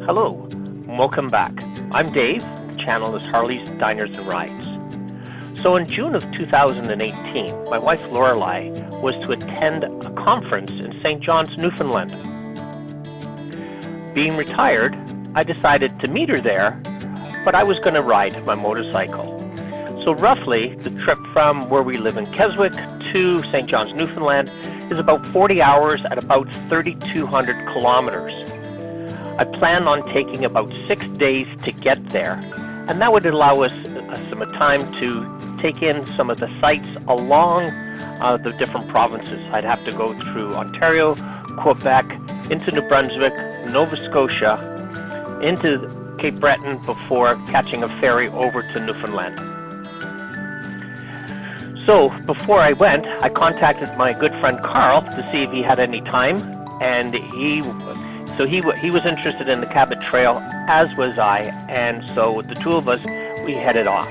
Hello, and welcome back. I'm Dave. The channel is Harleys, Diners, and Rides. So in June of 2018, my wife Lorelei was to attend a conference in St. John's, Newfoundland. Being retired, I decided to meet her there, but I was going to ride my motorcycle. So roughly, the trip from where we live in Keswick to St. John's, Newfoundland is about 40 hours at about 3,200 kilometers. I plan on taking about 6 days to get there, and that would allow us some time to take in some of the sights along the different provinces. I'd have to go through Ontario, Quebec, into New Brunswick, Nova Scotia, into Cape Breton before catching a ferry over to Newfoundland. So before I went, I contacted my good friend Carl to see if he had any time, and he was interested in the Cabot Trail, as was I, and so with the two of us, we headed off.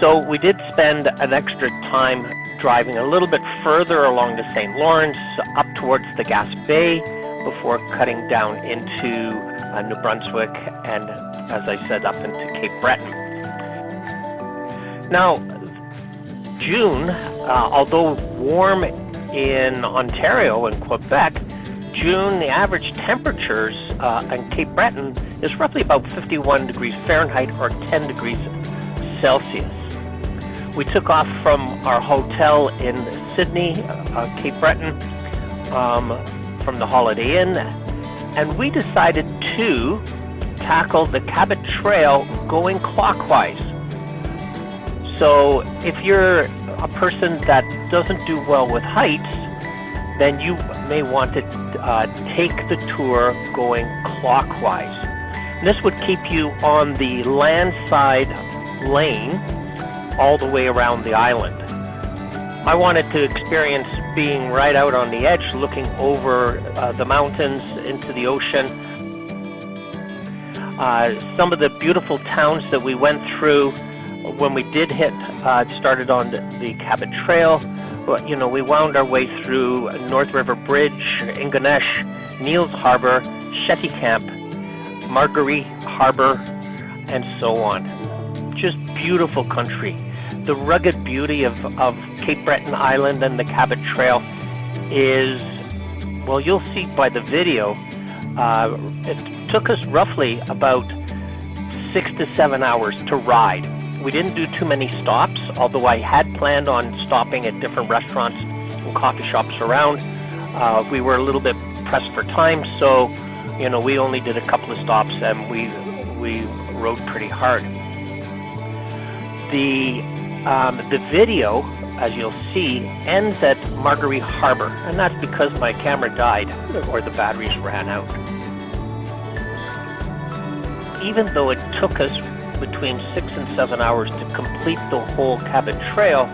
So we did spend an extra time driving a little bit further along the St. Lawrence, up towards the Gaspé, before cutting down into New Brunswick and, as I said, up into Cape Breton. Now, June, although warm in Ontario and Quebec, June, the average temperatures in Cape Breton is roughly about 51 degrees Fahrenheit or 10 degrees Celsius. We took off from our hotel in Sydney, Cape Breton, from the Holiday Inn, and we decided to tackle the Cabot Trail going clockwise. So if you're a person that doesn't do well with heights, then you may want to take the tour going clockwise. And this would keep you on the landside lane all the way around the island. I wanted to experience being right out on the edge, looking over the mountains into the ocean. Some of the beautiful towns that we went through when we did started on the Cabot Trail, we wound our way through North River Bridge, Inganesh, Neils Harbor, Shetty Camp, Marguerite Harbor, and so on. Just beautiful country. The rugged beauty of Cape Breton Island and the Cabot Trail is, well, you'll see by the video, it took us roughly about 6 to 7 hours to ride. We didn't do too many stops, although I had planned on stopping at different restaurants and coffee shops around. We were a little bit pressed for time, so we only did a couple of stops and we rode pretty hard. The video, as you'll see, ends at Marguerite Harbor, and that's because my camera died or the batteries ran out. Even though it took us between 6 and 7 hours to complete the whole Cabot Trail,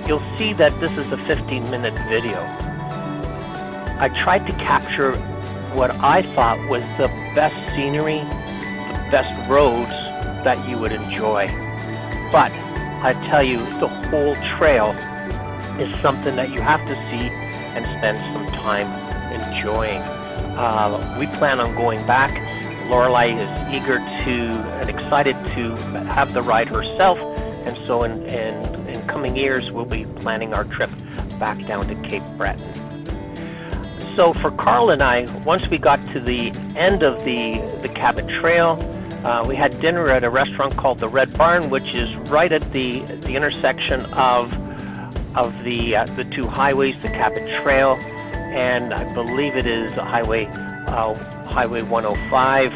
you'll see that this is a 15-minute video. I tried to capture what I thought was the best scenery, the best roads that you would enjoy. But I tell you, the whole trail is something that you have to see and spend some time enjoying. We plan on going back. Lorelei is eager and excited to have the ride herself, and so in coming years we'll be planning our trip back down to Cape Breton. So for Carl and I, once we got to the end of the Cabot Trail, we had dinner at a restaurant called the Red Barn, which is right at the intersection of the two highways, the Cabot Trail, and I believe it is Highway 105.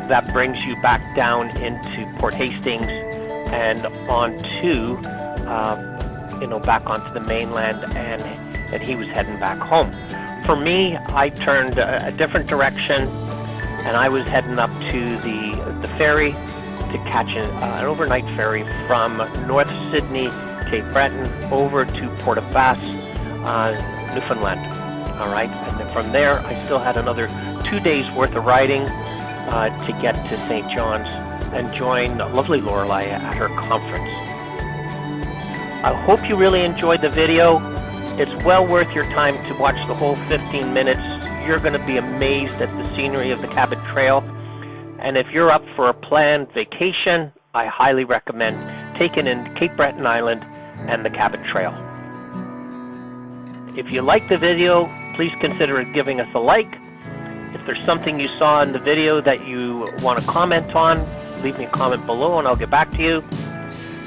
That brings you back down into Port Hastings and onto, back onto the mainland, and he was heading back home. For me, I turned a different direction, and I was heading up to the ferry to catch an overnight ferry from North Sydney, Cape Breton, over to Port aux Basques, Newfoundland. All right, and then from there, I still had another 2 days worth of riding to get to St. John's and join lovely Lorelei at her conference. I hope you really enjoyed the video. It's well worth your time to watch the whole 15 minutes. you're going to be amazed at the scenery of the Cabot Trail. And if you're up for a planned vacation, I highly recommend taking in Cape Breton Island and the Cabot Trail. If you like the video, please consider giving us a like. If there's something you saw in the video that you want to comment on, leave me a comment below and I'll get back to you.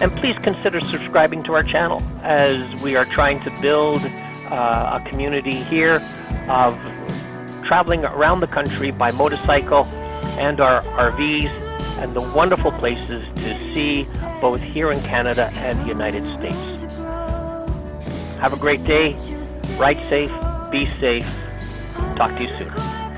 And please consider subscribing to our channel, as we are trying to build a community here of traveling around the country by motorcycle and our RVs, and the wonderful places to see both here in Canada and the United States. Have a great day. Ride safe. Be safe. Talk to you soon.